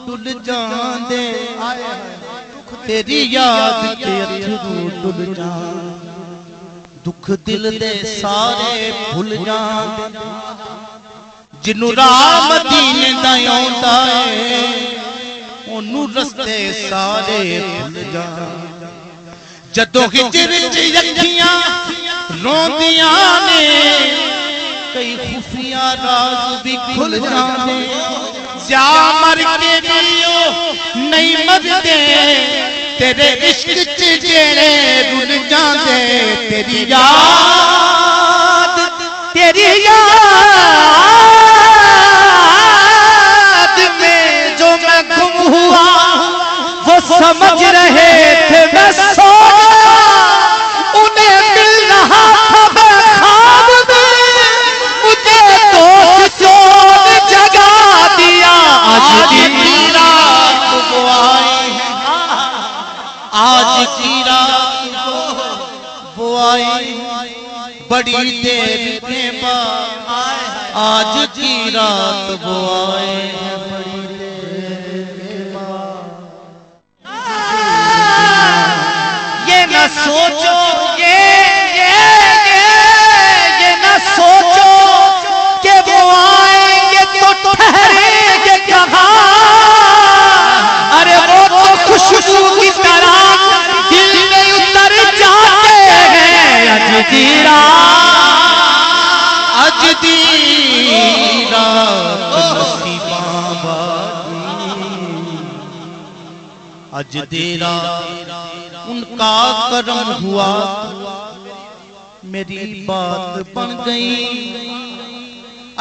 डुल जांदे तेरी याद ते अथरू डुल जांदे दुख दिल दे सारे भुल जांदे जिन्नू राम दीने दा आउंदा है ओनू रस्ते सारे भुल जांदे जदों हिजर च अखियां रोंदियां ने कई खुफिया राज भी खुल जाते जा मर के दियो नहीं मरदे तेरे इश्क च जेड़े रुल जाते तेरी याद में जो मैं गुम हुआ वो समझ रहे थे मैं सो उन्हें मिल रहा था ख्वाब में मुझे दोस्त ने जगा दिया आज की रात वो आई है आज की रात वो आई बड़ी देर के बाद आज की रात वो आए हैं बड़ी देर के बाद ये न सोचो ये न सोचो कि वो आएंगे तो ठहरेंगे कहाँ अरे वो तो खुशबू की तरह दिल में उतर जाते हैं आज दी रात नसीबां वाली आज दी रात उनका करम हुआ मेरी बात बन गई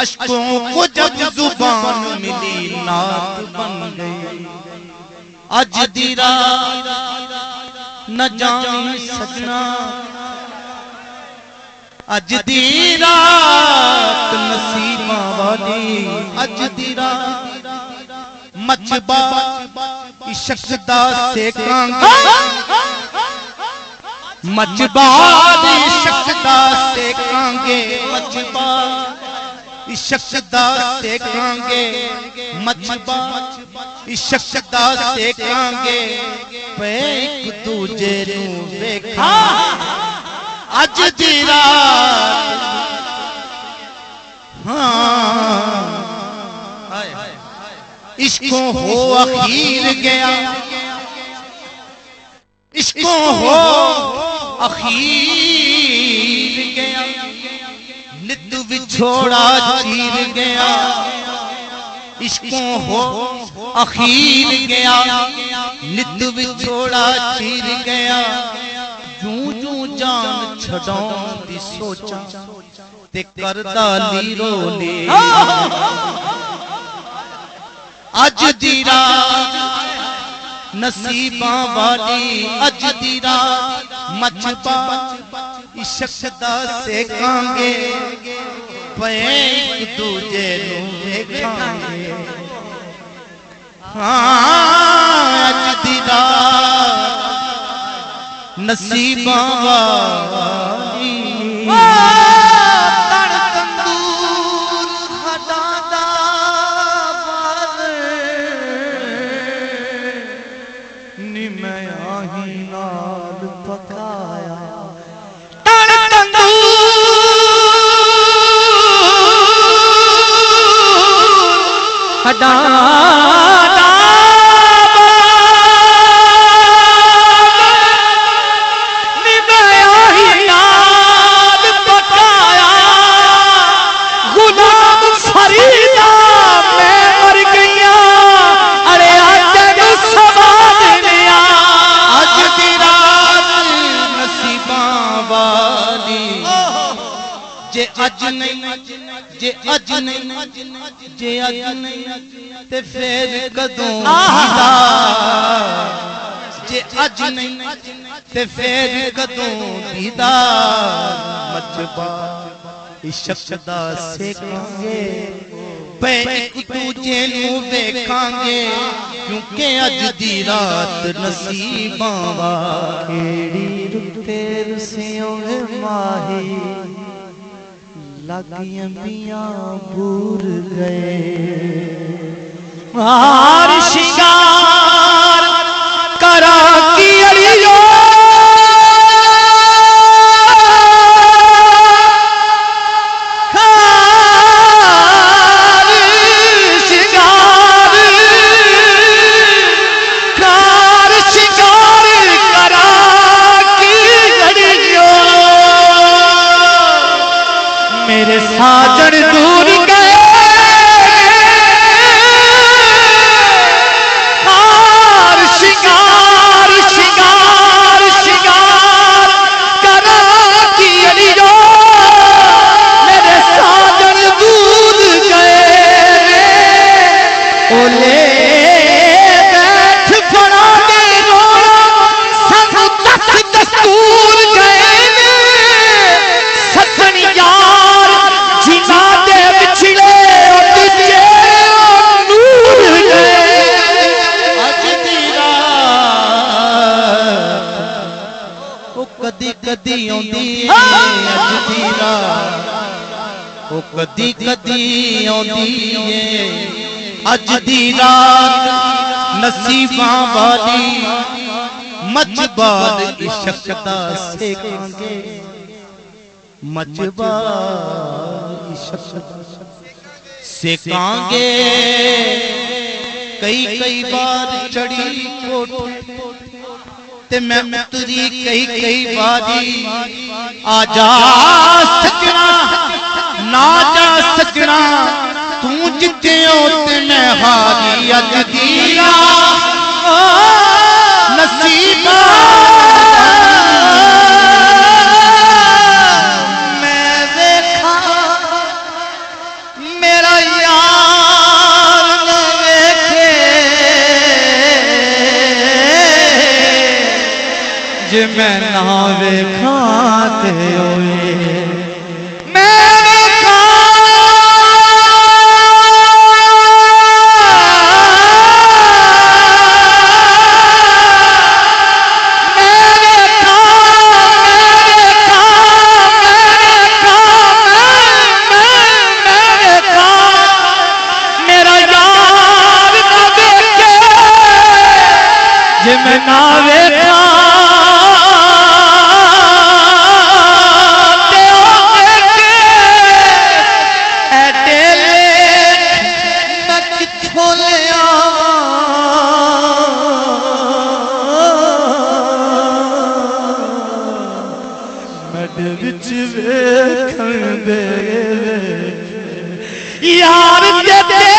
अश्कों को जब जुबान मिली नात बन गई आज दी रात न जाने सजना आज दी रात नसीबां वाली आज दी रात मचबा इश्क दा सेकांगे मचबा इश्क दा सेकांगे मचबा इश्क दा सेकांगे मचबा इश्क दा सेकांगे पे एक दूजे नू वेखा आज दी रात हाँ इश्को हो अखीर गया इश्को हो अखीर गया नित विछोड़ा चीर गया इश्को हो अखीर गया नित विछोड़ा चीर गया जूं जूं जान छड़ाउण दी सोचा ते करदा लीरो ले अज दी रात नसीबां वाली अज दी रात मचबा इश्क दा सेकांगे पे एक दूजे नू वेखांगे हाँ अज दी रात नसीबां वाली तन तंदूर खड़ादा नी मैं आही नाल पकाया तन तंदूर खड़ादा जे अज नहीं जे अज नहीं ते फिर कदों दीदार जे अज नहीं ते फिर कदों दीदार मचबा इश्क दा सेकांगे पे एक दूजे नू वेखांगे क्योंकि अज दी रात नसीबां वाली रुते रुसियों माही लगियां मियां भूर गए कदी आउंदी है अज दी रात ओ कदी कदी आउंदी है अज दी रात नसीबां वाली मचबाद इश्क दा सेकांगे मचबाद इश्क सेकांगे कई कई बार चढ़ी कोठी ते मैं उतरी कई कई बारी आजा सजना ना जा सजना तू जिते हो ते मैं हारी अज दी नसीबा मैं देखा मेरा यार न वेखे जे मैं ना वेखा ते होए मैं ना वेखा ते ओ देखे ऐडे मैं किथों ले मड विच वेखण दे यार ते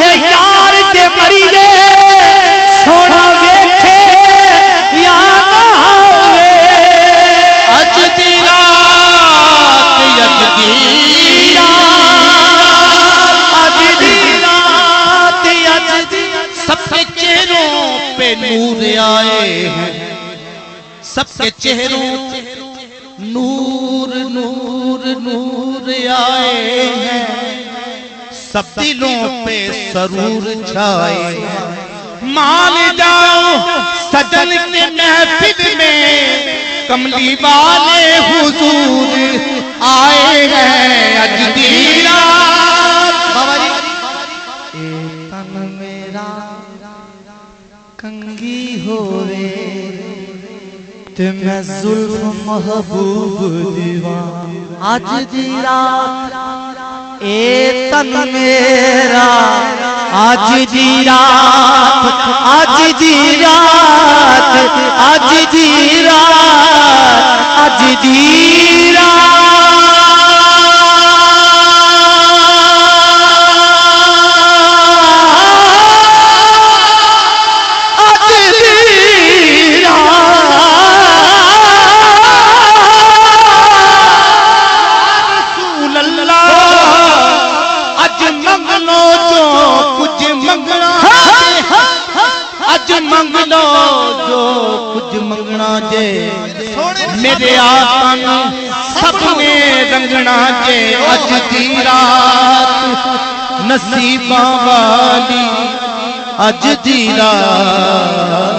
यार ते मरी दे सोना वेखे या ना होवे अज दी रात अज दी रात अज दी सबके चेहरों पे नूर आए हैं सबके चेहरों नूर नूर नूर आए हैं सब दिलों पे सरूर छाए मान जाओ सजन के महफिल में कमली वाले हुजूर आए हैं अज दी रात ए तन मेरा कंगी होवे ते मैं जुल्फ महबूब दीवान अज दी रात ए तन मेरा आज दी रात आज दी रात आज दी रात आज दी मंग लो जो कुछ मंगना जे मेरे आका ने सबने रंगना जे अज दी रात नसीबा वाली अज दी रात